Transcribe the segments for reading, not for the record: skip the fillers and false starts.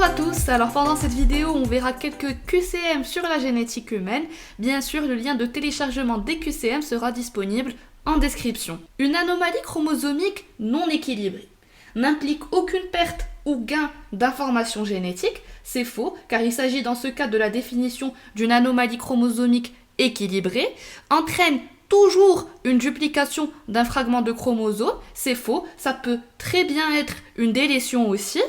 à tous, alors pendant cette vidéo on verra quelques QCM sur la génétique humaine. Bien sûr le lien de téléchargement des QCM sera disponible en description. Une anomalie chromosomique non équilibrée n'implique aucune perte ou gain d'informations génétiques. C'est faux car il s'agit dans ce cas de la définition d'une anomalie chromosomique équilibrée, entraîne toujours une duplication d'un fragment de chromosome. C'est faux, ça peut très bien être une délétion aussi,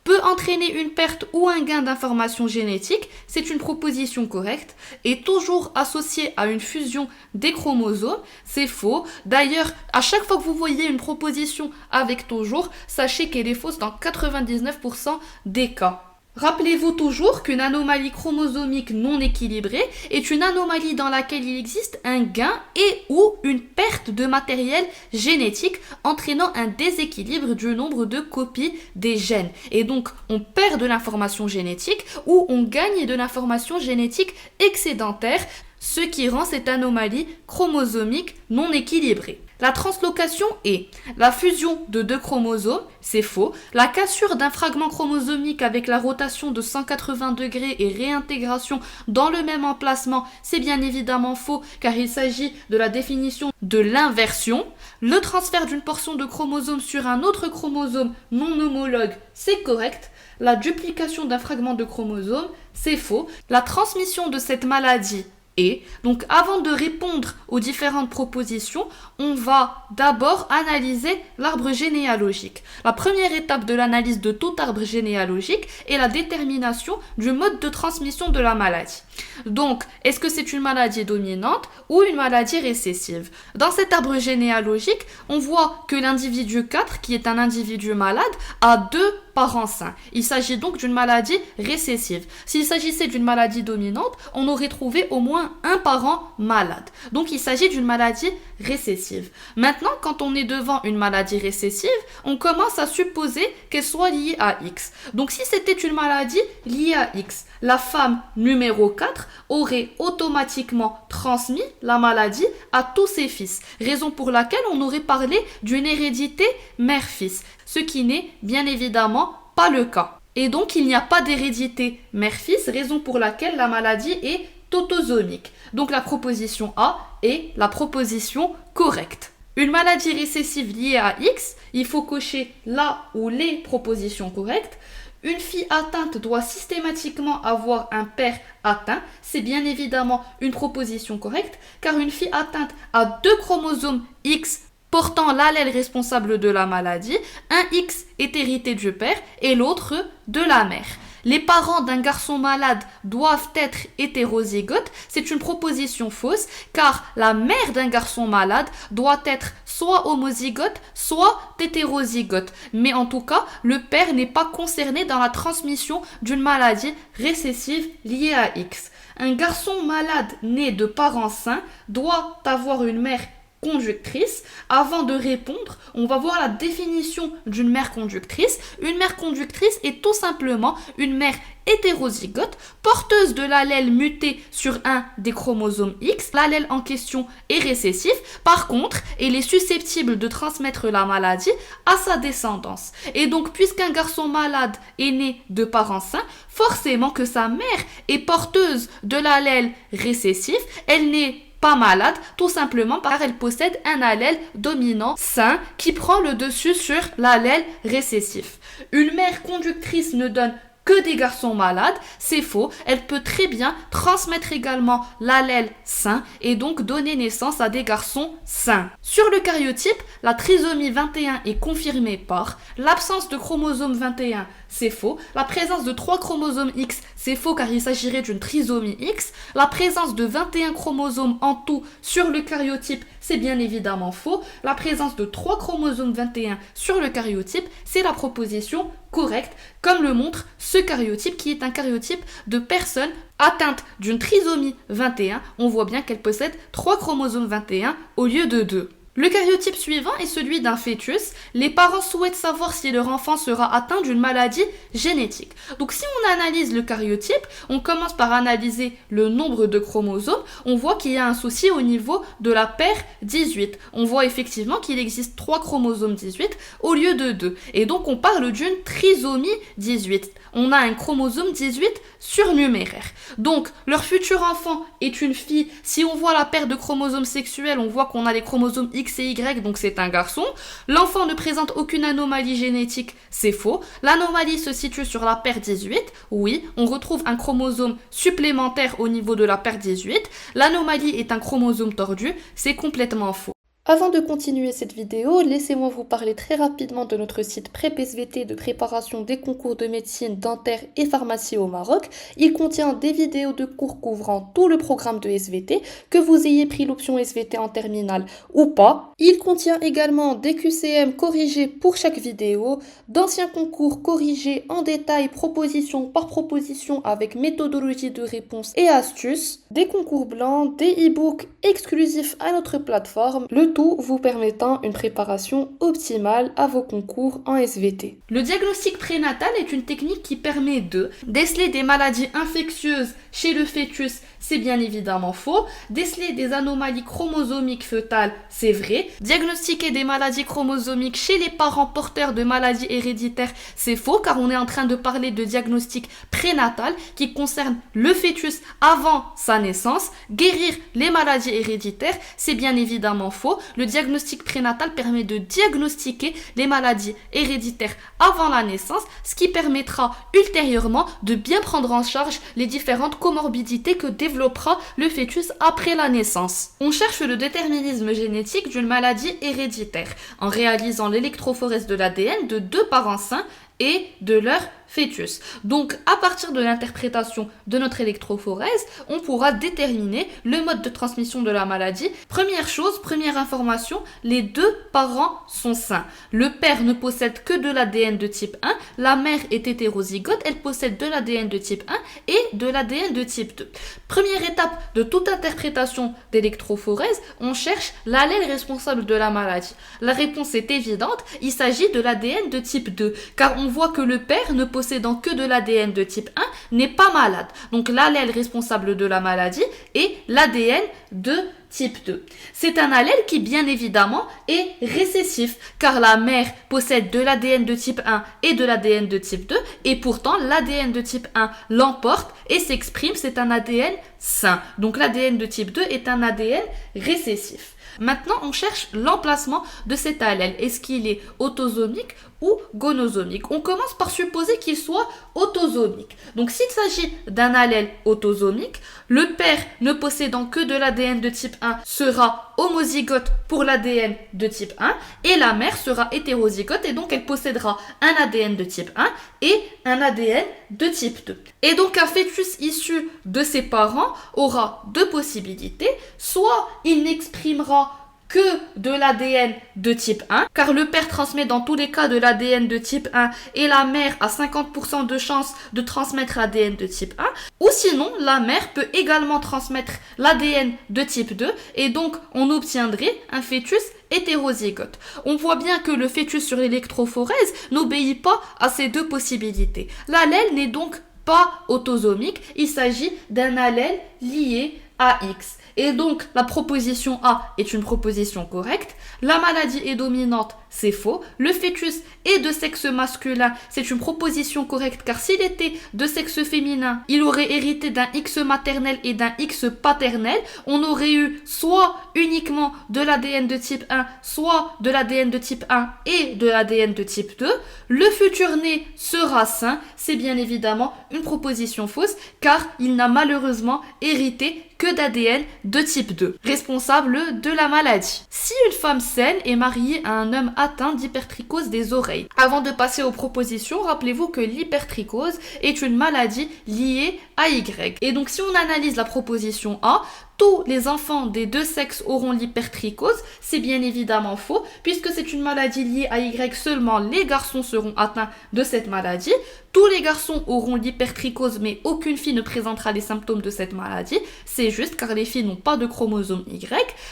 peut entraîner une perte ou un gain d'informations génétiques, c'est une proposition correcte, et toujours associée à une fusion des chromosomes, c'est faux. D'ailleurs, à chaque fois que vous voyez une proposition avec toujours, sachez qu'elle est fausse dans 99% des cas. Rappelez-vous toujours qu'une anomalie chromosomique non équilibrée est une anomalie dans laquelle il existe un gain et ou une perte de matériel génétique entraînant un déséquilibre du nombre de copies des gènes. Et donc, on perd de l'information génétique ou on gagne de l'information génétique excédentaire, ce qui rend cette anomalie chromosomique non équilibrée. La translocation est la fusion de deux chromosomes, c'est faux. La cassure d'un fragment chromosomique avec la rotation de 180 degrés et réintégration dans le même emplacement, c'est bien évidemment faux car il s'agit de la définition de l'inversion. Le transfert d'une portion de chromosome sur un autre chromosome non homologue, c'est correct. La duplication d'un fragment de chromosome, c'est faux. La transmission de cette maladie et donc avant de répondre aux différentes propositions, on va d'abord analyser l'arbre généalogique. La première étape de l'analyse de tout arbre généalogique est la détermination du mode de transmission de la maladie. Donc, est-ce que c'est une maladie dominante ou une maladie récessive? Dans cet arbre généalogique, on voit que l'individu 4, qui est un individu malade, a deux parents sains. Il s'agit donc d'une maladie récessive. S'il s'agissait d'une maladie dominante, on aurait trouvé au moins un parent malade. Donc il s'agit d'une maladie récessive. Maintenant, quand on est devant une maladie récessive, on commence à supposer qu'elle soit liée à X. Donc si c'était une maladie liée à X, la femme numéro 4 aurait automatiquement transmis la maladie à tous ses fils. Raison pour laquelle on aurait parlé d'une hérédité mère-fils. Ce qui n'est bien évidemment pas le cas. Et donc il n'y a pas d'hérédité mère-fils, raison pour laquelle la maladie est autosomique. Donc la proposition A est la proposition correcte. Une maladie récessive liée à X, il faut cocher la ou les propositions correctes. Une fille atteinte doit systématiquement avoir un père atteint. C'est bien évidemment une proposition correcte, car une fille atteinte a deux chromosomes X portant l'allèle responsable de la maladie. Un X est hérité du père et l'autre de la mère. Les parents d'un garçon malade doivent être hétérozygotes. C'est une proposition fausse car la mère d'un garçon malade doit être soit homozygote, soit hétérozygote. Mais en tout cas, le père n'est pas concerné dans la transmission d'une maladie récessive liée à X. Un garçon malade né de parents sains doit avoir une mère conductrice. Avant de répondre, on va voir la définition d'une mère conductrice. Une mère conductrice est tout simplement une mère hétérozygote, porteuse de l'allèle muté sur un des chromosomes X. L'allèle en question est récessif. Par contre, elle est susceptible de transmettre la maladie à sa descendance. Et donc, puisqu'un garçon malade est né de parents sains, forcément que sa mère est porteuse de l'allèle récessif. Elle n'est pas malade, tout simplement car elle possède un allèle dominant sain qui prend le dessus sur l'allèle récessif. Une mère conductrice ne donne que des garçons malades, c'est faux, elle peut très bien transmettre également l'allèle sain et donc donner naissance à des garçons sains. Sur le cariotype, la trisomie 21 est confirmée par l'absence de chromosome 21, c'est faux, la présence de 3 chromosomes X, c'est faux car il s'agirait d'une trisomie X, la présence de 21 chromosomes en tout sur le cariotype, c'est bien évidemment faux, la présence de 3 chromosomes 21 sur le cariotype, c'est la proposition correcte, comme le montre ce cariotype qui est un cariotype de personnes atteintes d'une trisomie 21. On voit bien qu'elle possède 3 chromosomes 21 au lieu de 2. Le karyotype suivant est celui d'un fœtus. Les parents souhaitent savoir si leur enfant sera atteint d'une maladie génétique. Donc si on analyse le karyotype, on commence par analyser le nombre de chromosomes. On voit qu'il y a un souci au niveau de la paire 18. On voit effectivement qu'il existe 3 chromosomes 18 au lieu de 2. Et donc on parle d'une trisomie 18. On a un chromosome 18 surnuméraire. Donc leur futur enfant est une fille. Si on voit la paire de chromosomes sexuels, on voit qu'on a les chromosomes X et Y, donc c'est un garçon. L'enfant ne présente aucune anomalie génétique, c'est faux. L'anomalie se situe sur la paire 18. Oui, on retrouve un chromosome supplémentaire au niveau de la paire 18. L'anomalie est un chromosome tordu, c'est complètement faux. Avant de continuer cette vidéo, laissez-moi vous parler très rapidement de notre site PrepSVT de préparation des concours de médecine, dentaire et pharmacie au Maroc. Il contient des vidéos de cours couvrant tout le programme de SVT, que vous ayez pris l'option SVT en terminale ou pas. Il contient également des QCM corrigés pour chaque vidéo, d'anciens concours corrigés en détail, proposition par proposition avec méthodologie de réponse et astuces, des concours blancs, des e-books exclusifs à notre plateforme, le tout vous permettant une préparation optimale à vos concours en SVT. Le diagnostic prénatal est une technique qui permet de déceler des maladies infectieuses chez le fœtus, c'est bien évidemment faux. Déceler des anomalies chromosomiques fœtales, c'est vrai. Diagnostiquer des maladies chromosomiques chez les parents porteurs de maladies héréditaires, c'est faux, car on est en train de parler de diagnostic prénatal qui concerne le fœtus avant sa naissance. Guérir les maladies héréditaires, c'est bien évidemment faux. Le diagnostic prénatal permet de diagnostiquer les maladies héréditaires avant la naissance, ce qui permettra ultérieurement de bien prendre en charge les différentes comorbidités que développera le fœtus après la naissance. On cherche le déterminisme génétique d'une maladie héréditaire en réalisant l'électrophorèse de l'ADN de 2 parents sains et de leur fœtus. Donc, à partir de l'interprétation de notre électrophorèse, on pourra déterminer le mode de transmission de la maladie. Première chose, première information, les 2 parents sont sains. Le père ne possède que de l'ADN de type 1, la mère est hétérozygote, elle possède de l'ADN de type 1 et de l'ADN de type 2. Première étape de toute interprétation d'électrophorèse, on cherche l'allèle responsable de la maladie. La réponse est évidente, il s'agit de l'ADN de type 2, car on voit que le père ne possédant que de l'ADN de type 1 n'est pas malade. Donc l'allèle responsable de la maladie est l'ADN de type 2. C'est un allèle qui bien évidemment est récessif car la mère possède de l'ADN de type 1 et de l'ADN de type 2 et pourtant l'ADN de type 1 l'emporte et s'exprime, c'est un ADN sain. Donc l'ADN de type 2 est un ADN récessif. Maintenant, on cherche l'emplacement de cet allèle. Est-ce qu'il est autosomique ou gonosomique? On commence par supposer qu'il soit autosomique. Donc, s'il s'agit d'un allèle autosomique, le père ne possédant que de l'ADN de type 1 sera homozygote pour l'ADN de type 1 et la mère sera hétérozygote et donc elle possédera un ADN de type 1 et un ADN de type 2. Et donc, un fœtus issu de ses parents aura 2 possibilités. Soit il n'exprimera que de l'ADN de type 1, car le père transmet dans tous les cas de l'ADN de type 1 et la mère a 50% de chance de transmettre l'ADN de type 1, ou sinon la mère peut également transmettre l'ADN de type 2 et donc on obtiendrait un fœtus hétérozygote. On voit bien que le fœtus sur l'électrophorèse n'obéit pas à ces 2 possibilités. L'allèle n'est donc pas autosomique, il s'agit d'un allèle lié à X. Et donc, la proposition A est une proposition correcte. La maladie est dominante, c'est faux. Le fœtus est de sexe masculin, c'est une proposition correcte car s'il était de sexe féminin, il aurait hérité d'un X maternel et d'un X paternel. On aurait eu soit uniquement de l'ADN de type 1, soit de l'ADN de type 1 et de l'ADN de type 2. Le futur né sera sain, c'est bien évidemment une proposition fausse car il n'a malheureusement hérité que d'ADN de type 2, responsable de la maladie. Si une femme saine est mariée à un homme atteint d'hypertrichose des oreilles. Avant de passer aux propositions, rappelez-vous que l'hypertrichose est une maladie liée à Y. Et donc si on analyse la proposition A, tous les enfants des deux sexes auront l'hypertrichose, c'est bien évidemment faux, puisque c'est une maladie liée à Y, seulement les garçons seront atteints de cette maladie. Tous les garçons auront l'hypertrichose, mais aucune fille ne présentera les symptômes de cette maladie. C'est juste car les filles n'ont pas de chromosome Y.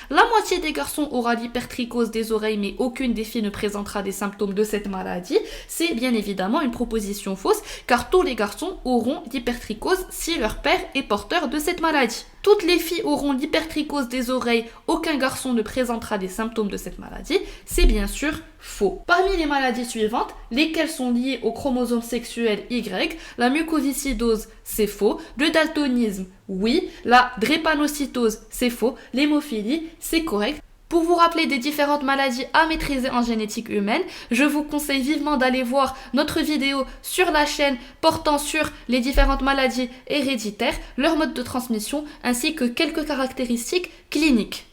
La moitié des garçons aura l'hypertrichose des oreilles, mais aucune des filles ne présentera des symptômes de cette maladie. C'est bien évidemment une proposition fausse, car tous les garçons auront l'hypertrichose si leur père est porteur de cette maladie. Toutes les filles auront l'hypertrichose des oreilles, aucun garçon ne présentera des symptômes de cette maladie. C'est bien sûr faux. Parmi les maladies suivantes, lesquelles sont liées au chromosome sexuel Y, la mucoviscidose, c'est faux. Le daltonisme, oui. La drépanocytose, c'est faux. L'hémophilie, c'est correct. Pour vous rappeler des différentes maladies à maîtriser en génétique humaine, je vous conseille vivement d'aller voir notre vidéo sur la chaîne portant sur les différentes maladies héréditaires, leur mode de transmission ainsi que quelques caractéristiques cliniques.